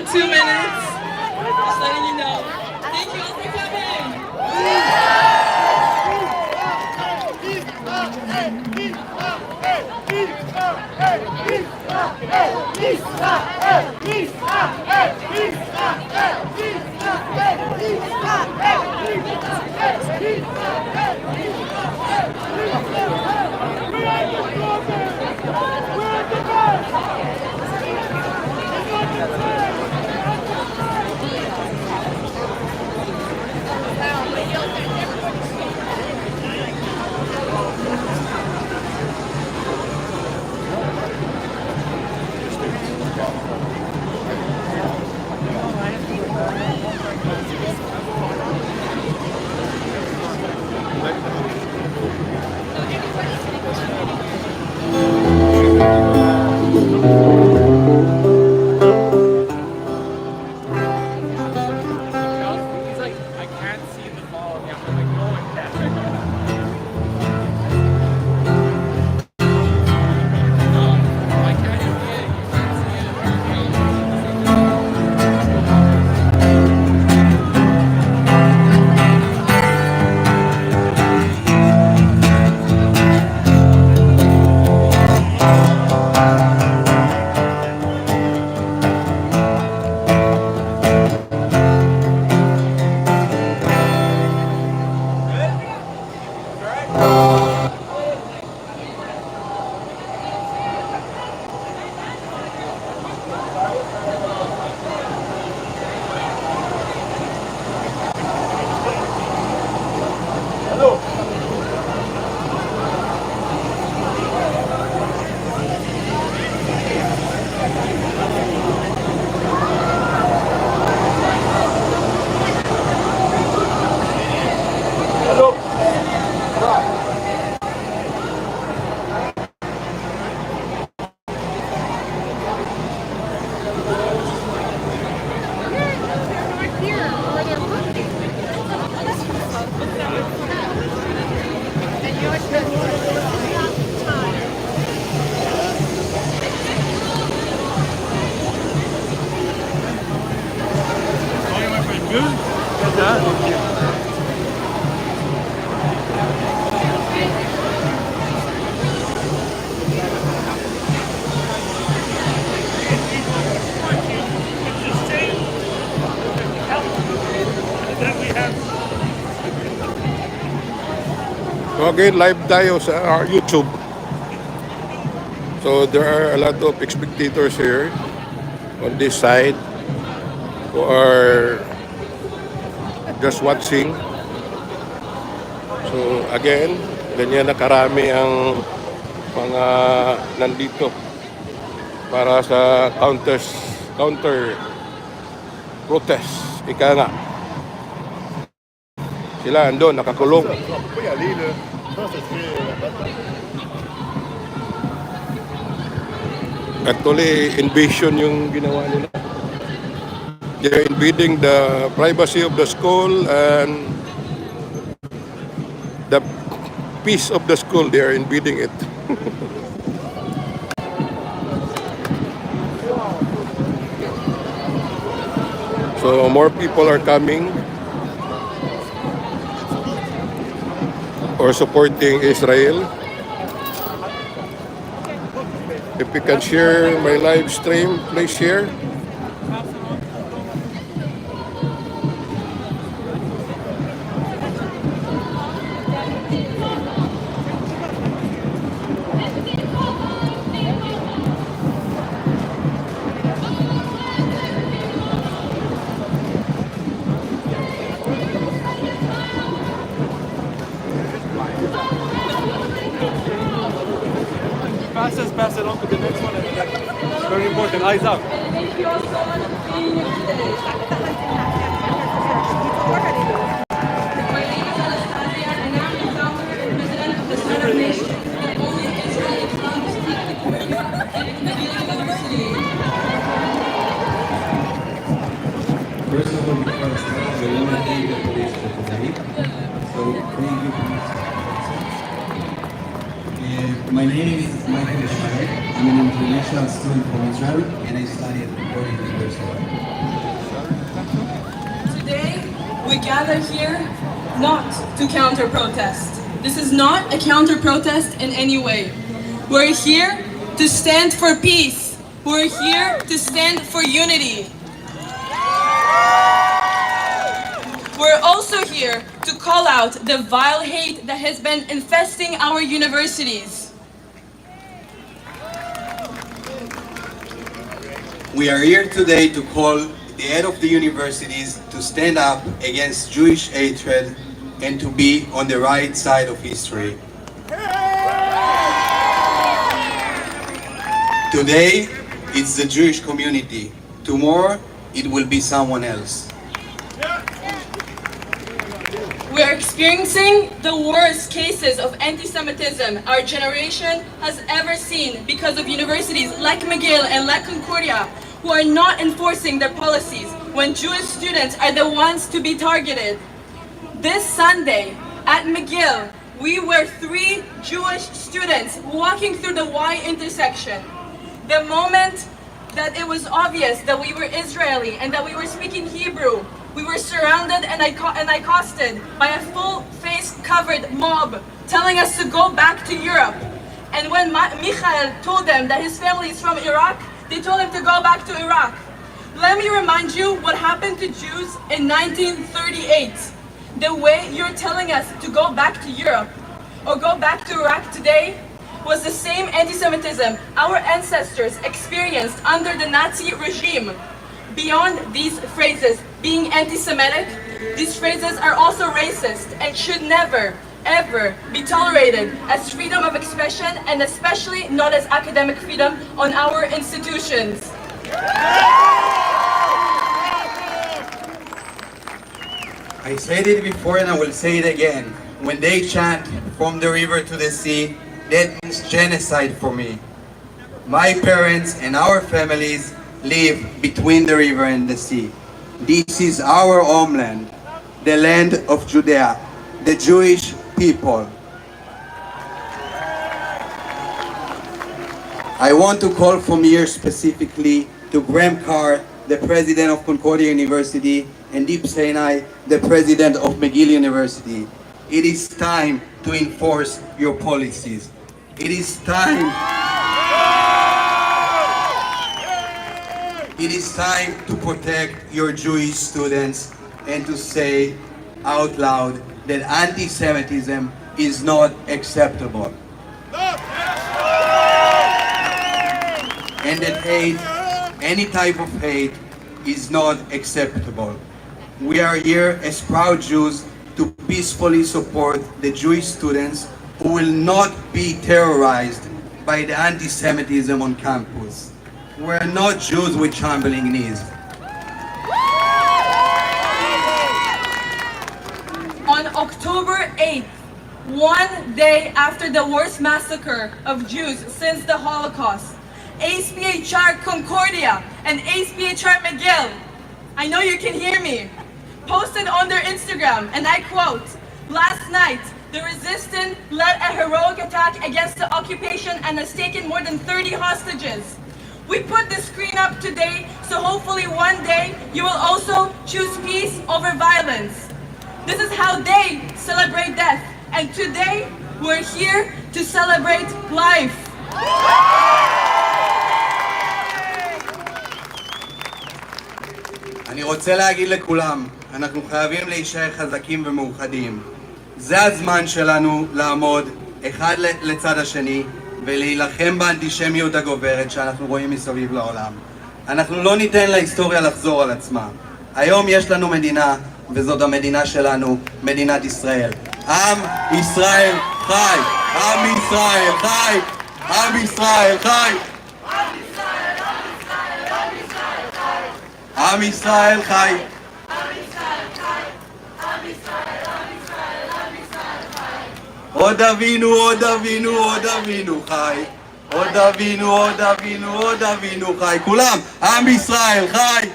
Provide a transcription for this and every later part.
about 2 minutes. Just letting you know. Thank you all for He's like, I can't see the ball. Yeah, I'm like, no, I can't. I can't even see it. You can't see it. So again, live tayo sa YouTube. So there are a lot of spectators here on this side who are just watching. So again, ganyan na karami ang mga nandito para sa counter protest. Ika nga, sila andun, nakakulong. Actually, invasion yung ginawa nila. They're invading the privacy of the school and the peace of the school. They are invading it. So more people are coming or supporting Israel. If you can share my live stream, please share. Pass it on to the next one. It's very important. Eyes up. Thank you all so much for being here today. My name is Anastasia, and I'm the founder and president of the Startup Nation, the only Israeli cloud to speak the Kurdish at Nabila University. First of all, before I start, I want to thank the police for today. So thank you for and My name is Michael Ishmael. I'm an international student from Israel and I study at Concordia University. Today, we gather here not to counter-protest. This is not a counter-protest in any way. We're here to stand for peace. We're here to stand for unity. We're also here to call out the vile hate that has been infesting our universities. We are here today to call the head of the universities to stand up against Jewish hatred and to be on the right side of history. Today, it's the Jewish community. Tomorrow, it will be someone else. We are experiencing the worst cases of anti-Semitism our generation has ever seen because of universities like McGill and like Concordia who are not enforcing their policies when Jewish students are the ones to be targeted. This Sunday at McGill, we were 3 Jewish students walking through the Y intersection. The moment that it was obvious that we were Israeli and that we were speaking Hebrew, we were surrounded and accosted by a full-face covered mob telling us to go back to Europe. And when Michael told them that his family is from Iraq, they told him to go back to Iraq. Let me remind you what happened to Jews in 1938. The way you're telling us to go back to Europe or go back to Iraq today was the same anti-Semitism our ancestors experienced under the Nazi regime. Beyond these phrases being anti-Semitic, these phrases are also racist and should never, ever be tolerated as freedom of expression and especially not as academic freedom on our institutions. I said it before and I will say it again. When they chant from the river to the sea, that means genocide for me. My parents and our families live between the river and the sea. This is our homeland, the land of Judea, the Jewish people. I want to call from here specifically to Graham Carr, the president of Concordia University, and Deep Sinai, the president of McGill University. It is time to enforce your policies. It is time. It is time to protect your Jewish students and to say out loud that anti-Semitism is not acceptable. And that hate, any type of hate, is not acceptable. We are here as proud Jews to peacefully support the Jewish students who will not be terrorized by the anti-Semitism on campus. We're not Jews with trembling knees. On October 8th, one day after the worst massacre of Jews since the Holocaust, ASPHR Concordia and ASPHR McGill, I know you can hear me, posted on their Instagram, and I quote, "Last night, the resistance led a heroic attack against the occupation and has taken more than 30 hostages. We put the screen up today, so hopefully one day you will also choose peace over violence. This is how they celebrate death, and today we're here to celebrate life." אני רוצה להגיד לכולם, אנחנו חייבים להישאר חזקים ומאוחדים. זה הזמן שלנו לעמוד אחד לצד השני ולהילחם באנטישמיות הגוברת שאנחנו רואים מסביב לעולם. אנחנו לא ניתן להיסטוריה לחזור על עצמה. היום יש לנו מדינה, וזאת המדינה שלנו, מדינת ישראל. עם ישראל חי! עם ישראל חי! עם ישראל חי! עם ישראל חי! עוד אבינו, עוד אבינו, עוד אבינו חי. עוד אבינו, עוד אבינו, עוד אבינו חי. כולם, עם ישראל חי!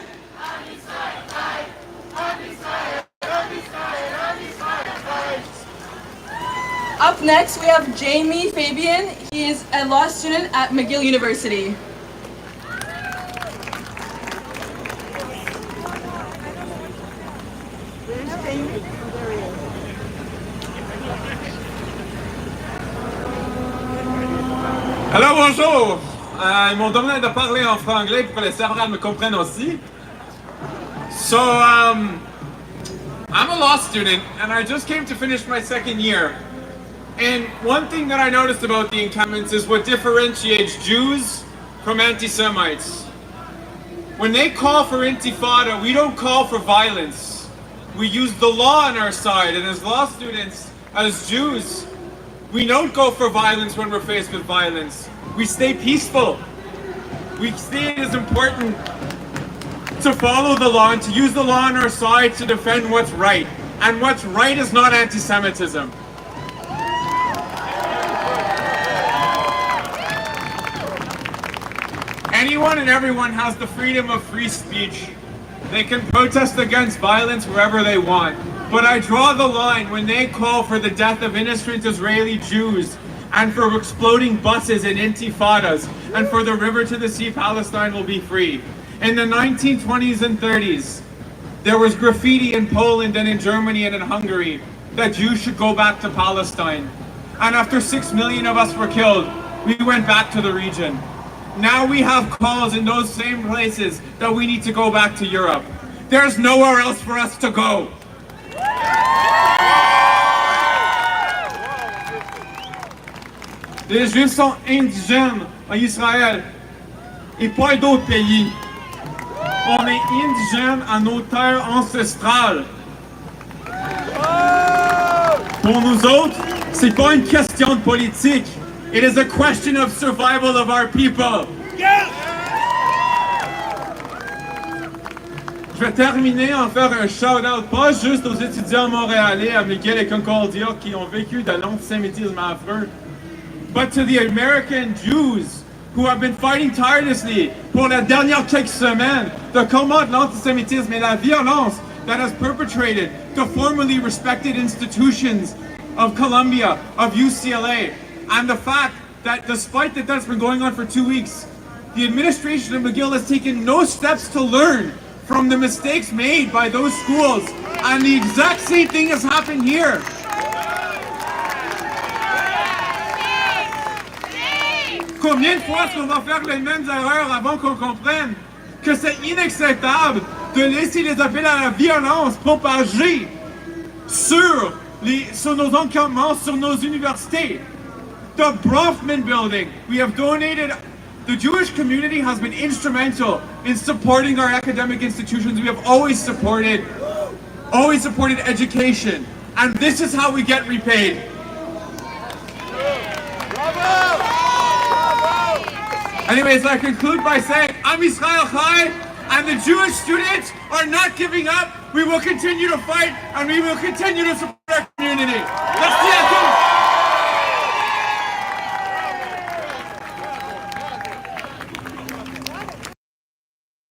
Up next, we have Jamie Fabian. He is a law student at McGill University. Alors bonjour! Ils m'ont demandé de parler en franglais pour que les serveurs me comprennent aussi. So, I'm a law student and I just came to finish my second year. And one thing that I noticed about the encampments is what differentiates Jews from anti-Semites. When they call for intifada, we don't call for violence. We use the law on our side, and as law students, as Jews, we don't go for violence when we're faced with violence. We stay peaceful. We see it as important to follow the law and to use the law on our side to defend what's right. And what's right is not anti-Semitism. Anyone and everyone has the freedom of free speech. They can protest against violence wherever they want. But I draw the line when they call for the death of innocent Israeli Jews and for exploding buses in intifadas and for the river to the sea Palestine will be free. In the 1920s and 30s, there was graffiti in Poland and in Germany and in Hungary that Jews should go back to Palestine. And after 6 million of us were killed, we went back to the region. Now we have calls in those same places that we need to go back to Europe. There's nowhere else for us to go. Les Juifs sont indigènes en Israël et pas d'autres pays. On est indigènes à nos terres ancestrales. Pour nous autres, c'est pas une question de politique. It is a question of survival of our people. Je vais terminer en faire un shout-out, pas juste aux étudiants montréalais à McGill et Concordia qui ont vécu de l'antisémitisme affreux, but to the American Jews who have been fighting tirelessly pour la dernière quelques semaines to combat l'antisémitisme et la violence that has perpetrated the formerly respected institutions of Columbia, of UCLA, and the fact that despite that's been going on for 2 weeks, the administration of McGill has taken no steps to learn from the mistakes made by those schools, and the exact same thing has happened here. Combien de fois est-ce qu'on va faire les mêmes erreurs avant qu'on comprenne que c'est inacceptable de laisser les appels à la violence propager sur nos encampements, sur nos universités? The Bronfman building, we have donated. The Jewish community has been instrumental in supporting our academic institutions. We have always supported education. And this is how we get repaid. Bravo! Anyways, I conclude by saying, I'm Israel Chai, and the Jewish students are not giving up. We will continue to fight, and we will continue to support our community.